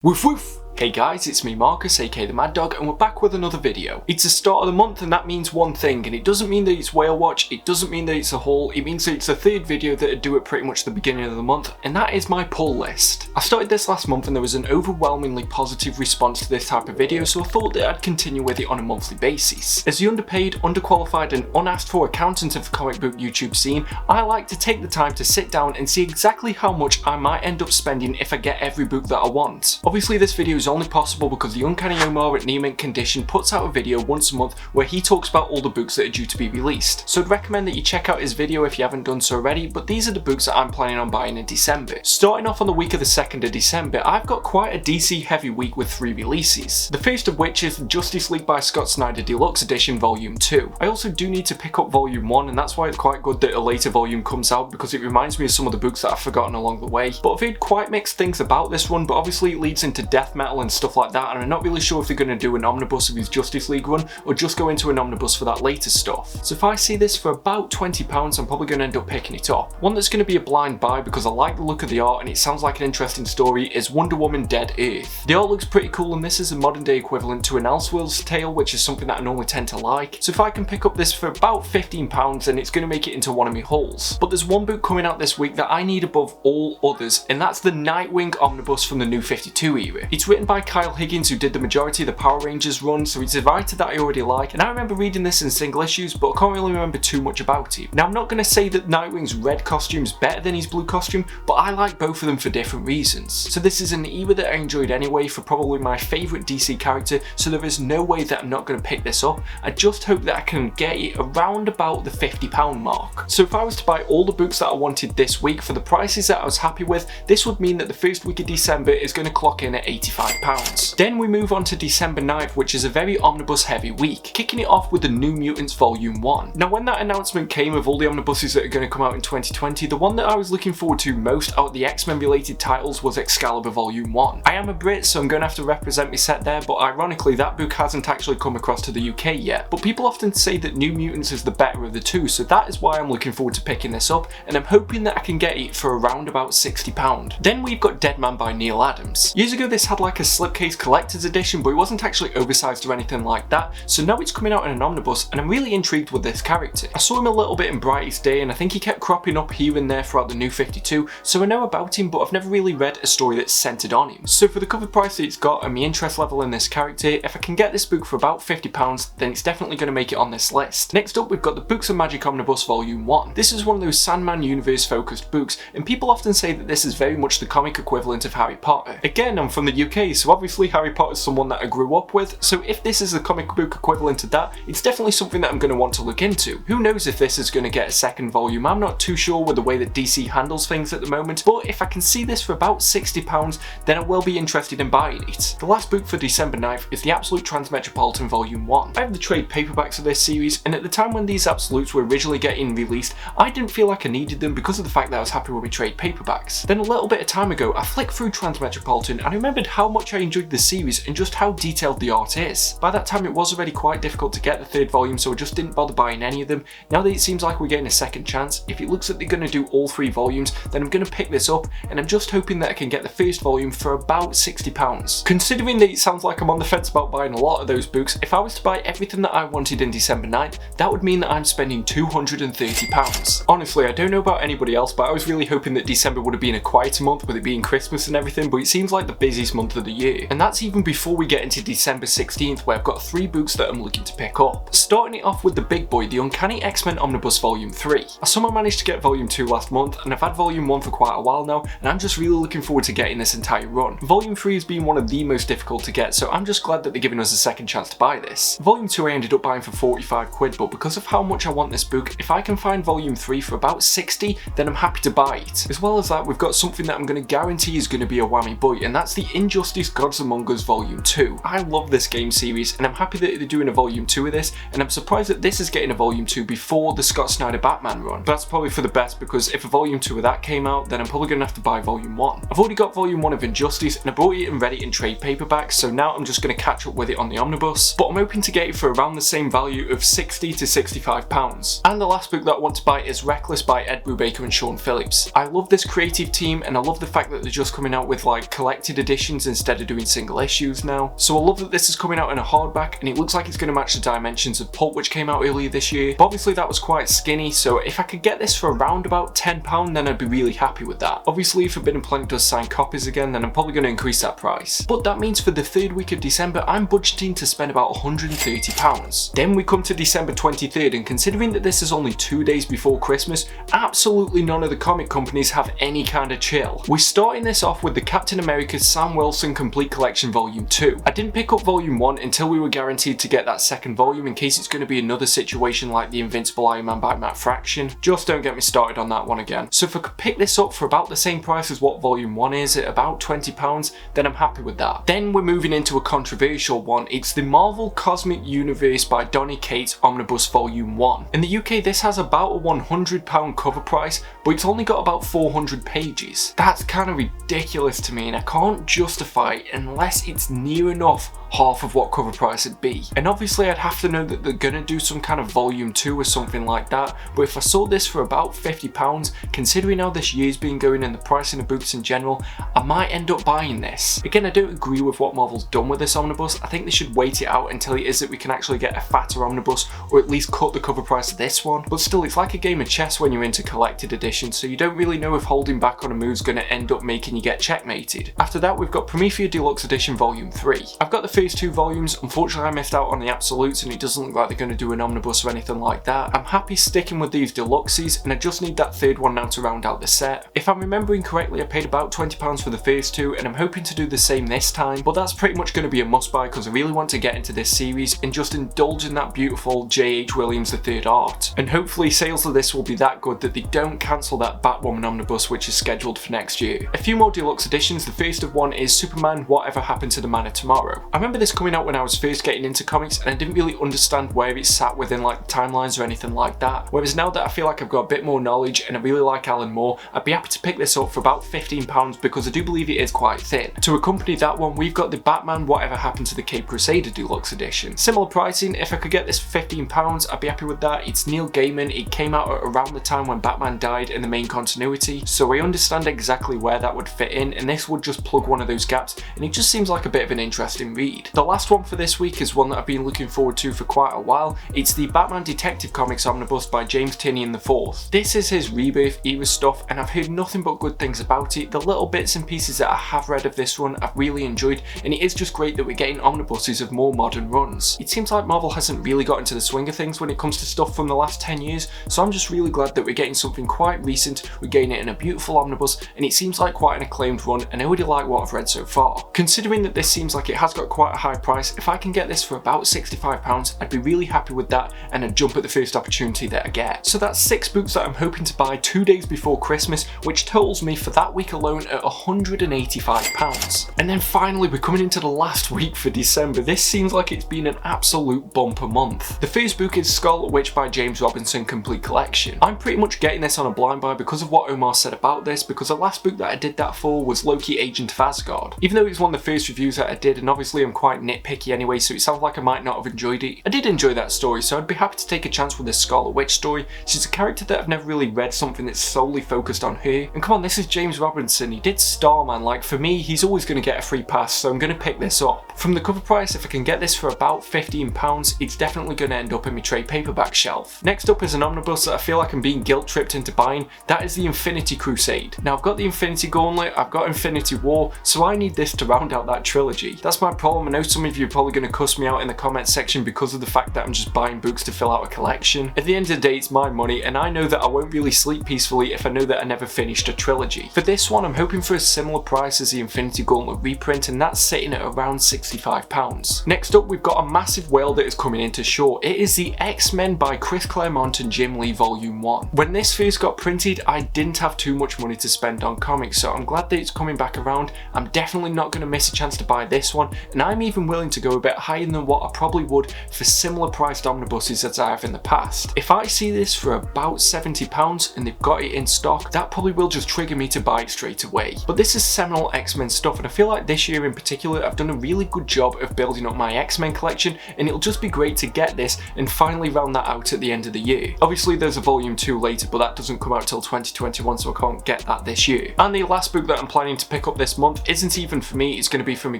Woof woof! Hey guys, it's me Marcus, aka the Mad Dog, and we're back with another video. It's the start of the month and that means one thing, and it doesn't mean that it's whale watch, it doesn't mean that it's a haul, it means that it's the third video that I do at pretty much the beginning of the month, and that is my pull list. I started this last month and there was an overwhelmingly positive response to this type of video, so I thought that I'd continue with it on a monthly basis. As the underpaid, underqualified and unasked for accountant of the comic book YouTube scene, I like to take the time to sit down and see exactly how much I might end up spending if I get every book that I want. Obviously this video is only possible because the Uncanny Omar at Near Mint Condition puts out a video once a month where he talks about all the books that are due to be released. So I'd recommend that you check out his video if you haven't done so already, but these are the books that I'm planning on buying in December. Starting off on the week of the 2nd of December, I've got quite a DC heavy week with 3 releases. The first of which is the Justice League by Scott Snyder Deluxe Edition Volume 2. I also do need to pick up Volume 1 and that's why it's quite good that a later volume comes out because it reminds me of some of the books that I've forgotten along the way. But I've heard quite mixed things about this run, but obviously it leads into death metal and stuff like that, and I'm not really sure if they're going to do an omnibus of his Justice League run or just go into an omnibus for that later stuff. So if I see this for about £20, I'm probably going to end up picking it up. One that's going to be a blind buy because I like the look of the art and it sounds like an interesting story is Wonder Woman Dead Earth. The art looks pretty cool and this is a modern day equivalent to an Elseworlds tale, which is something that I normally tend to like. So if I can pick up this for about £15, then it's going to make it into one of my hauls. But there's one book coming out this week that I need above all others, and that's the Nightwing Omnibus from the New 52 era. It's written by Kyle Higgins, who did the majority of the Power Rangers run, so it's a writer that I already like, and I remember reading this in single issues, but I can't really remember too much about it. Now I'm not going to say that Nightwing's red costume is better than his blue costume, but I like both of them for different reasons. So this is an era that I enjoyed anyway for probably my favourite DC character, so there is no way that I'm not going to pick this up. I just hope that I can get it around about the £50 mark. So if I was to buy all the books that I wanted this week for the prices that I was happy with, this would mean that the first week of December is going to clock in at £85. Then we move on to December 9th, which is a very omnibus heavy week, kicking it off with the New Mutants Volume 1. Now when that announcement came of all the omnibuses that are going to come out in 2020, the one that I was looking forward to most out of the X-Men related titles was Excalibur Volume 1. I am a Brit, so I'm going to have to represent my set there, but ironically that book hasn't actually come across to the UK yet. But people often say that New Mutants is the better of the two, so that is why I'm looking forward to picking this up, and I'm hoping that I can get it for around about £60. Then we've got Dead Man by Neil Adams. Years ago this had like a slipcase collector's edition, but it wasn't actually oversized or anything like that, so now it's coming out in an omnibus and I'm really intrigued with this character. I saw him a little bit in Brightest Day and I think he kept cropping up here and there throughout the New 52, so I know about him, but I've never really read a story that's centered on him. So for the cover price that it's got and my interest level in this character, if I can get this book for about £50, then it's definitely going to make it on this list. Next up we've got the Books of Magic Omnibus Volume 1. This is one of those Sandman universe focused books, and people often say that this is very much the comic equivalent of Harry Potter. Again, I'm from the UK, so obviously Harry Potter is someone that I grew up with, so if this is the comic book equivalent to that, it's definitely something that I'm going to want to look into. Who knows if this is going to get a second volume, I'm not too sure with the way that DC handles things at the moment, but if I can see this for about £60, then I will be interested in buying it. The last book for December 9th is the Absolute Transmetropolitan Volume 1. I have the trade paperbacks of this series, and at the time when these Absolutes were originally getting released, I didn't feel like I needed them because of the fact that I was happy with my trade paperbacks. Then a little bit of time ago, I flicked through Transmetropolitan and I remembered how much I enjoyed the series and just how detailed the art is. By that time it was already quite difficult to get the third volume, so I just didn't bother buying any of them. Now that it seems like we're getting a second chance, if it looks like they're going to do all 3 volumes, then I'm going to pick this up, and I'm just hoping that I can get the first volume for about £60. Considering that it sounds like I'm on the fence about buying a lot of those books, if I was to buy everything that I wanted in December 9th, that would mean that I'm spending £230. Honestly, I don't know about anybody else, but I was really hoping that December would have been a quieter month with it being Christmas and everything, but it seems like the busiest month of the year. And that's even before we get into December 16th, where I've got 3 books that I'm looking to pick up. Starting it off with the big boy, the Uncanny X-Men Omnibus Volume 3. I somehow managed to get Volume 2 last month, and I've had Volume 1 for quite a while now, and I'm just really looking forward to getting this entire run. Volume 3 has been one of the most difficult to get, so I'm just glad that they're giving us a second chance to buy this. Volume 2 I ended up buying for £45, but because of how much I want this book, if I can find Volume 3 for about £60, then I'm happy to buy it. As well as that, we've got something that I'm going to guarantee is going to be a whammy boy, and that's the Injustice Gods Among Us Volume 2. I love this game series, and I'm happy that they're doing a Volume 2 of this, and I'm surprised that this is getting a Volume 2 before the Scott Snyder Batman run. But that's probably for the best, because if a Volume 2 of that came out, then I'm probably going to have to buy Volume 1. I've already got Volume 1 of Injustice, and I bought it and read it in trade paperbacks, so now I'm just going to catch up with it on the omnibus, but I'm hoping to get it for around the same value of £60 to £65. And the last book that I want to buy is Reckless by Ed Brubaker and Sean Phillips. I love this creative team, and I love the fact that they're just coming out with like collected editions instead instead of doing single issues now. So I love that this is coming out in a hardback, and it looks like it's going to match the dimensions of Pulp, which came out earlier this year. But obviously that was quite skinny, so if I could get this for around about £10, then I'd be really happy with that. Obviously if Forbidden Planet does sign copies again, then I'm probably going to increase that price. But that means for the third week of December, I'm budgeting to spend about £130. Then we come to December 23rd, and considering that this is only 2 days before Christmas, absolutely none of the comic companies have any kind of chill. We're starting this off with the Captain America Sam Wilson Complete Collection Volume 2. I didn't pick up Volume 1 until we were guaranteed to get that second volume in case it's going to be another situation like the Invincible Iron Man by Matt Fraction. Just don't get me started on that one again. So if I could pick this up for about the same price as what Volume 1 is, at about £20, then I'm happy with that. Then we're moving into a controversial one. It's the Marvel Cosmic Universe by Donny Cates Omnibus Volume 1. In the UK this has about a £100 cover price, but it's only got about 400 pages. That's kind of ridiculous to me, and I can't justify it unless it's near enough half of what cover price it'd be. And obviously I'd have to know that they're gonna do some kind of volume 2 or something like that, but if I sold this for about £50, considering how this year's been going and the pricing of books in general, I might end up buying this. Again, I don't agree with what Marvel's done with this omnibus. I think they should wait it out until it is that we can actually get a fatter omnibus, or at least cut the cover price of this one. But still, it's like a game of chess when you're into collected editions, so you don't really know if holding back on a move's gonna end up making you get checkmated. After that, we've got Promethea Deluxe Edition Volume 3. I've got the first 2 volumes. Unfortunately I missed out on the absolutes, and it doesn't look like they're going to do an omnibus or anything like that. I'm happy sticking with these deluxes, and I just need that third one now to round out the set. If I'm remembering correctly, I paid about £20 for the first 2, and I'm hoping to do the same this time, but that's pretty much going to be a must buy because I really want to get into this series and just indulge in that beautiful J.H. Williams III art. And hopefully sales of this will be that good that they don't cancel that Batwoman omnibus which is scheduled for next year. A few more deluxe editions. The first of one is Superman Whatever Happened to the Man of Tomorrow. I remember this coming out when I was first getting into comics, and I didn't really understand where it sat within like the timelines or anything like that. Whereas now that I feel like I've got a bit more knowledge and I really like Alan Moore, I'd be happy to pick this up for about £15 because I do believe it is quite thin. To accompany that one, we've got the Batman Whatever Happened to the Cape Crusader Deluxe Edition. Similar pricing. If I could get this for £15, I'd be happy with that. It's Neil Gaiman. It came out at around the time when Batman died in the main continuity, so I understand exactly where that would fit in, and this would just plug one of those gaps, and it just seems like a bit of an interesting read. The last one for this week is one that I've been looking forward to for quite a while. It's the Batman Detective Comics Omnibus by James Tynion IV. This is his Rebirth era stuff, and I've heard nothing but good things about it. The little bits and pieces that I have read of this run I've really enjoyed, and it is just great that we're getting omnibuses of more modern runs. It seems like Marvel hasn't really got into the swing of things when it comes to stuff from the last 10 years, so I'm just really glad that we're getting something quite recent, we're getting it in a beautiful omnibus, and it seems like quite an acclaimed run, and I really like what I've read so far. Considering that this seems like it has got quite a high price, if I can get this for about £65, I'd be really happy with that, and I'd jump at the first opportunity that I get. So that's 6 books that I'm hoping to buy 2 days before Christmas, which totals me for that week alone at £185. And then finally, we're coming into the last week for December. This seems like it's been an absolute bumper month. The first book is Scarlet Witch by James Robinson Complete Collection. I'm pretty much getting this on a blind buy because of what Omar said about this, because the last book that I did that for was Loki Agent of Asgard. Even though it's one of the first reviews that I did, and obviously I'm quite nitpicky anyway, so it sounds like I might not have enjoyed it. I did enjoy that story, so I'd be happy to take a chance with this Scarlet Witch story. She's a character that I've never really read something that's solely focused on her. And come on, this is James Robinson. He did Starman. Like, for me, he's always going to get a free pass, so I'm going to pick this up. From the cover price, if I can get this for about £15, it's definitely going to end up in my trade paperback shelf. Next up is an omnibus that I feel like I'm being guilt-tripped into buying. That is the Infinity Crusade. Now, I've got the Infinity Gauntlet, I've got Infinity War, so I need this to round out that trilogy. That's my problem. I know some of you are probably going to cuss me out in the comments section because of the fact that I'm just buying books to fill out a collection. At the end of the day, it's my money, and I know that I won't really sleep peacefully if I know that I never finished a trilogy. For this one, I'm hoping for a similar price as the Infinity Gauntlet reprint, and that's sitting at around £65. Next up, we've got a massive whale that is coming into shore. It is the X-Men by Chris Claremont and Jim Lee Volume 1. When this first got printed, I didn't have too much money to spend on comics, so I'm glad that it's coming back around. I'm definitely not going to miss a chance to buy this one, and I'm even willing to go a bit higher than what I probably would for similar priced omnibuses as I have in the past. If I see this for about £70 and they've got it in stock, that probably will just trigger me to buy it straight away. But this is seminal X-Men stuff, and I feel like this year in particular I've done a really good job of building up my X-Men collection, and it'll just be great to get this and finally round that out at the end of the year. Obviously there's a volume 2 later, but that doesn't come out till 2021, so I can't get that this year. And the last book that I'm planning to pick up this month isn't even even for me, it's going to be for my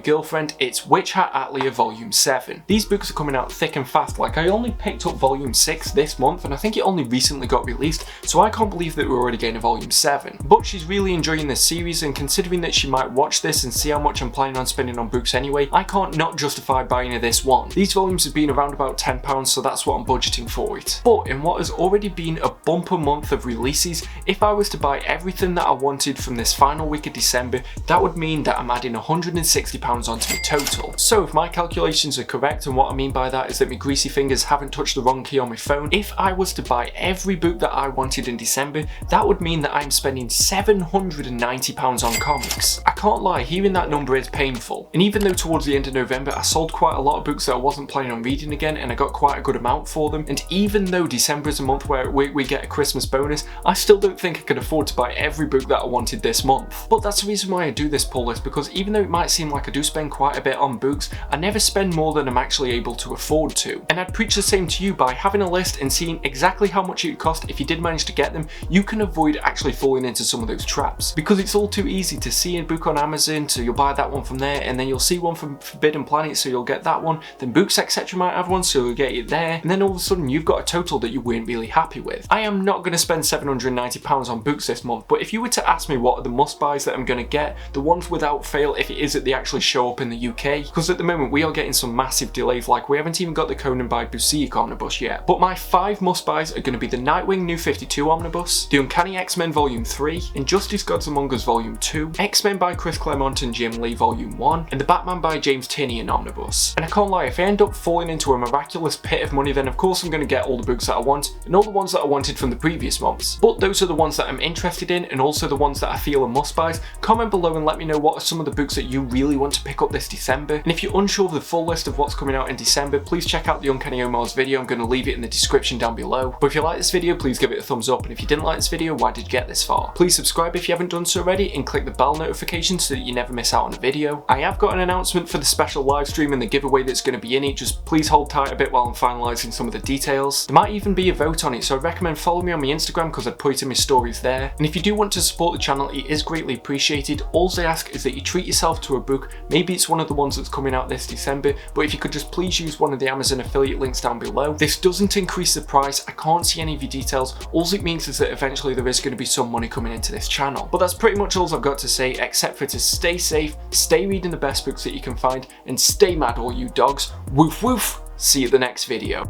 girlfriend. It's Witch Hat Atelier Volume 7. These books are coming out thick and fast. Like, I only picked up Volume 6 this month, and I think it only recently got released, so I can't believe that we're already getting a Volume 7. But she's really enjoying this series, and considering that she might watch this and see how much I'm planning on spending on books anyway, I can't not justify buying her this one. These volumes have been around about £10, so that's what I'm budgeting for it. But in what has already been a bumper month of releases, if I was to buy everything that I wanted from this final week of December, that would mean that I'm adding £160 onto my total. So if my calculations are correct, and what I mean by that is that my greasy fingers haven't touched the wrong key on my phone, if I was to buy every book that I wanted in December, that would mean that I'm spending £790 on comics. I can't lie, hearing that number is painful. And even though towards the end of November I sold quite a lot of books that I wasn't planning on reading again, and I got quite a good amount for them, and even though December is a month where we get a Christmas bonus, I still don't think I could afford to buy every book that I wanted this month. But that's the reason why I do this pull list, because even though it might seem like I do spend quite a bit on books, I never spend more than I'm actually able to afford to. And I'd preach the same to you. By having a list and seeing exactly how much it would cost if you did manage to get them, you can avoid actually falling into some of those traps. Because it's all too easy to see a book on Amazon, so you'll buy that one from there, and then you'll see one from Forbidden Planet, so you'll get that one, then Books Etc might have one, so you'll get it there, and then all of a sudden you've got a total that you weren't really happy with. I am not going to spend £790 on books this month, but if you were to ask me what are the must-buys that I'm going to get, the ones without fail, if it is that they actually show up in the UK, because at the moment we are getting some massive delays, like we haven't even got the Conan by Busiek Omnibus yet. But my 5 must-buys are going to be the Nightwing New 52 Omnibus, the Uncanny X-Men Volume 3, Injustice Gods Among Us Volume 2, X-Men by Chris Claremont and Jim Lee Volume 1, and the Batman by James Tynion Omnibus. And I can't lie, if I end up falling into a miraculous pit of money, then of course I'm going to get all the books that I want, and all the ones that I wanted from the previous months. But those are the ones that I'm interested in, and also the ones that I feel are must-buys. Comment below and let me know what are some of the books that you really want to pick up this December. And if you're unsure of the full list of what's coming out in December, please check out the Uncanny Omars video. I'm going to leave it in the description down below. But if you like this video, please give it a thumbs up, and if you didn't like this video, why did you get this far? Please subscribe if you haven't done so already, and click the bell notification so that you never miss out on a video. I have got an announcement for the special live stream and the giveaway that's going to be in it. Just please hold tight a bit while I'm finalising some of the details. There might even be a vote on it, so I recommend follow me on my Instagram because I put it in my stories there. And if you do want to support the channel, it is greatly appreciated. All I ask is that you treat yourself to a book. Maybe it's one of the ones that's coming out this December, but if you could just please use one of the Amazon affiliate links down below. This doesn't increase the price. I can't see any of your details. All it means is that eventually there is going to be some money coming into this channel. But that's pretty much all I've got to say, except for to stay safe, stay reading the best books that you can find, and stay mad all you dogs. Woof woof. See you at the next video.